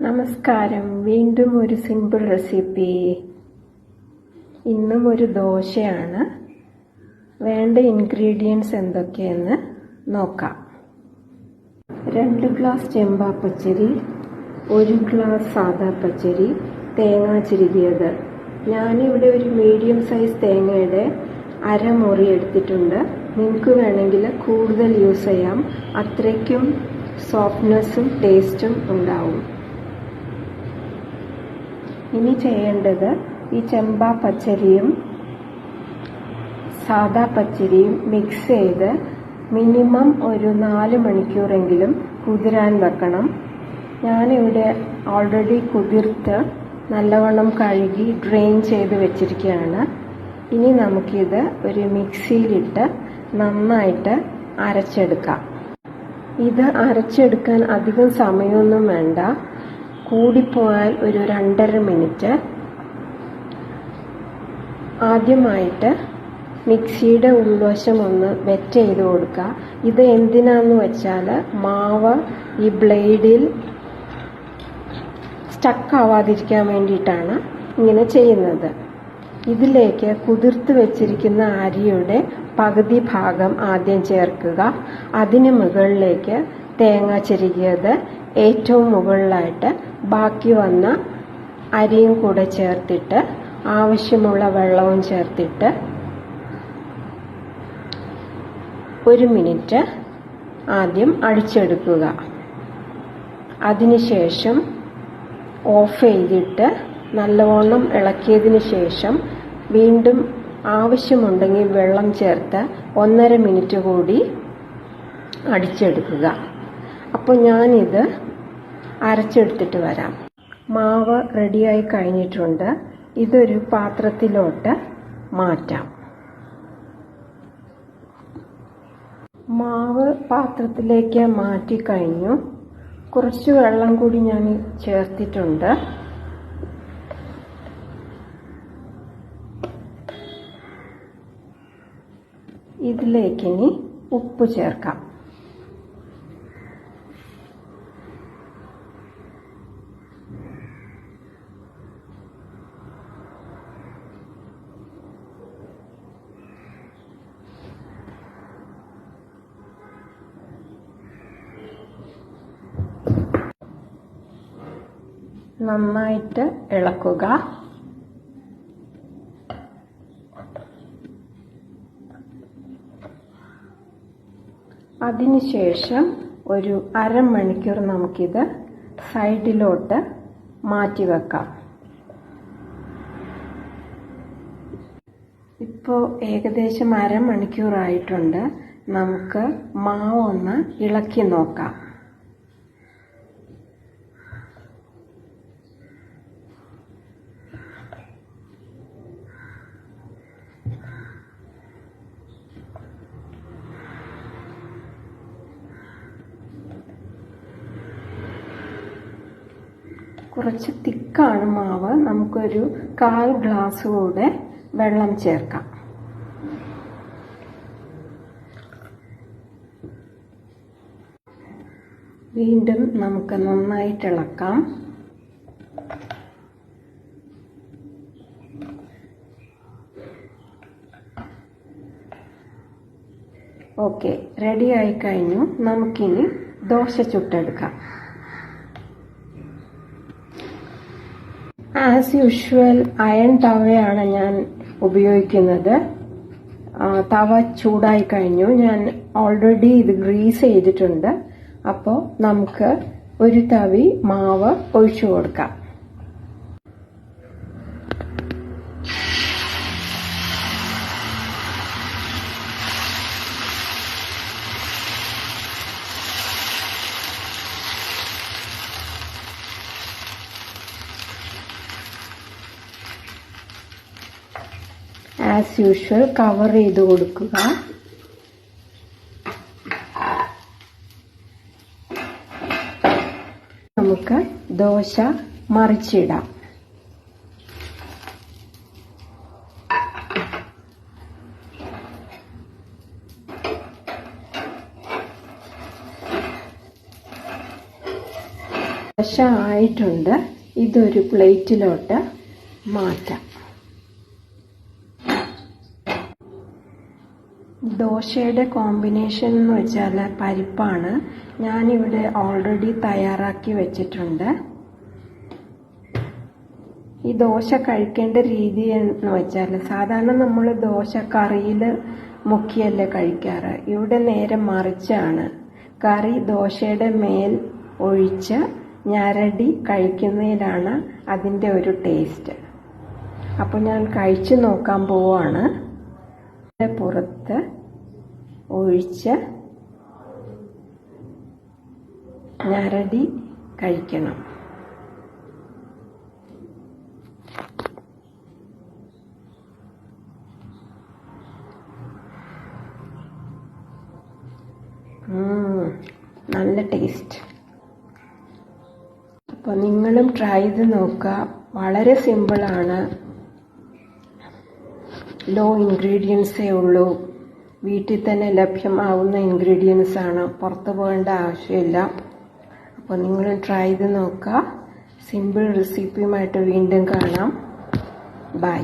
നമസ്കാരം. വീണ്ടും ഒരു സിമ്പിൾ റെസിപ്പി. ഇന്നും ഒരു ദോശയാണ്. വേണ്ട ഇൻഗ്രീഡിയൻസ് എന്തൊക്കെയെന്ന് നോക്കാം. 2 ഗ്ലാസ് ചെമ്പാ പച്ചരി, 1 ഗ്ലാസ് സാദാ പച്ചരി, തേങ്ങ ചിരകിയത്. ഞാനിവിടെ ഒരു മീഡിയം സൈസ് തേങ്ങയുടെ അരമുറി എടുത്തിട്ടുണ്ട്. നിങ്ങൾക്ക് വേണമെങ്കിൽ കൂടുതൽ യൂസ് ചെയ്യാം. അത്രയ്ക്കും സോഫ്റ്റ്നെസ്സും ടേസ്റ്റും ഉണ്ടാവും. ഇനി ചെയ്യേണ്ടത്, ഈ ചെമ്പാ പച്ചരിയും സാദാ പച്ചരിയും മിക്സ് ചെയ്ത് മിനിമം ഒരു 4 മണിക്കൂറെങ്കിലും കുതിരാൻ വെക്കണം. ഞാനിവിടെ ഓൾറെഡി കുതിർത്ത് നല്ലവണ്ണം കഴുകി ഡ്രെയിൻ ചെയ്ത് വെച്ചിരിക്കുകയാണ്. ഇനി നമുക്കിത് ഒരു മിക്സിയിലിട്ട് നന്നായിട്ട് അരച്ചെടുക്കാം. ഇത് അരച്ചെടുക്കാൻ അധികം സമയമൊന്നും വേണ്ട. കൂടിപ്പോയാൽ ഒരു 2.5 മിനിറ്റ്. ആദ്യമായിട്ട് മിക്സിയുടെ ഉൾവശം ഒന്ന് വെറ്റ് ചെയ്ത് കൊടുക്കുക. ഇത് എന്തിനാന്ന് വെച്ചാൽ മാവ് ഈ ബ്ലേഡിൽ സ്റ്റക്ക് ആവാതിരിക്കാൻ വേണ്ടിയിട്ടാണ് ഇങ്ങനെ ചെയ്യുന്നത്. ഇതിലേക്ക് കുതിർത്ത് വെച്ചിരിക്കുന്ന അരിയുടെ പകുതി ഭാഗം ആദ്യം ചേർക്കുക. അതിന് മുകളിലേക്ക് തേങ്ങ ചിരകിയത്, ഏറ്റവും മുകളിലായിട്ട് ബാക്കി വന്ന അരിയും കൂടെ ചേർത്തിട്ട് ആവശ്യമുള്ള വെള്ളവും ചേർത്തിട്ട് 1 മിനിറ്റ് ആദ്യം അടിച്ചെടുക്കുക. അതിനുശേഷം ഓഫ് ചെയ്തിട്ട് നല്ലവണ്ണം ഇളക്കിയതിന് ശേഷം വീണ്ടും ആവശ്യമുണ്ടെങ്കിൽ വെള്ളം ചേർത്ത് 1.5 മിനിറ്റ് കൂടി അടിച്ചെടുക്കുക. അപ്പോൾ ഞാനിത് അരച്ചെടുത്തിട്ട് വരാം. മാവ് റെഡിയായി കഴിഞ്ഞിട്ടുണ്ട്. ഇതൊരു പാത്രത്തിലോട്ട് മാറ്റാം. മാവ് പാത്രത്തിലേക്ക് മാറ്റിക്കഴിഞ്ഞു. കുറച്ച് വെള്ളം കൂടി ഞാൻ ചേർത്തിട്ടുണ്ട്. ഇതിലേക്കിനി ഉപ്പ് ചേർക്കാം. നന്നായിട്ട് ഇളക്കുക. അതിനുശേഷം ഒരു 1/2 മണിക്കൂർ നമുക്കിത് സൈഡിലോട്ട് മാറ്റി വെക്കാം. ഇപ്പോൾ ഏകദേശം 1/2 മണിക്കൂറായിട്ടുണ്ട്. നമുക്ക് മാവ് ഒന്ന് ഇളക്കി നോക്കാം. കുറച്ച് തിക്കാണ് മാവ്. നമുക്കൊരു 1/4 ഗ്ലാസ് കൂടെ വെള്ളം ചേർക്കാം. വീണ്ടും നമുക്ക് നന്നായിട്ട് ഇളക്കാം. ഓക്കെ, റെഡി ആയി കഴിഞ്ഞു. നമുക്കിനി ദോശ ചുട്ടെടുക്കാം. ആസ് യൂഷ്വൽ അയൺ തവയാണ് ഞാൻ ഉപയോഗിക്കുന്നത്. തവ ചൂടായി കഴിഞ്ഞു. ഞാൻ ഓൾറെഡി ഇത് ഗ്രീസ് ചെയ്തിട്ടുണ്ട്. അപ്പോൾ നമുക്ക് ഒരു തവി മാവ് ഒഴിച്ചു കൊടുക്കാം. ആസ് യൂഷ്വൽ കവർ ചെയ്ത് കൊടുക്കുക. നമുക്ക് ദോശ മറിച്ചിടാം. ദോശ ആയിട്ടുണ്ട്. ഇതൊരു പ്ലേറ്റിലോട്ട് മാറ്റാം. ദോശയുടെ കോമ്പിനേഷൻ എന്ന് വെച്ചാൽ പരിപ്പാണ്. ഞാനിവിടെ ഓൾറെഡി തയ്യാറാക്കി വെച്ചിട്ടുണ്ട്. ഈ ദോശ കഴിക്കേണ്ട രീതി എന്ന് വെച്ചാൽ സാധാരണ നമ്മൾ ദോശ കറിയിൽ മുക്കിയല്ലേ കഴിക്കാറ്. ഇവിടെ നേരെ മറിച്ചാണ്. കറി ദോശയുടെ മേൽ ഒഴിച്ച് ഞരടി കഴിക്കുന്നതിലാണ് അതിൻ്റെ ഒരു ടേസ്റ്റ്. അപ്പോൾ ഞാൻ കഴിച്ചു നോക്കാൻ പോവാണ്. പുറത്ത് ഒഴിച്ച് ഞരടി കഴിക്കണം. നല്ല ടേസ്റ്റ്. അപ്പോൾ നിങ്ങളും ട്രൈ ചെയ്ത് നോക്കുക. വളരെ സിമ്പിളാണ്. ലോ ഇൻഗ്രീഡിയൻസേ ഉള്ളൂ. വീട്ടിൽ തന്നെ ലഭ്യമാവുന്ന ഇൻഗ്രീഡിയൻസ് ആണ്. പുറത്ത് പോകേണ്ട ആവശ്യമില്ല. അപ്പോൾ നിങ്ങളും ട്രൈ ചെയ്ത് നോക്കുക. സിമ്പിൾ റെസിപ്പിയുമായിട്ട് വീണ്ടും കാണാം. ബൈ.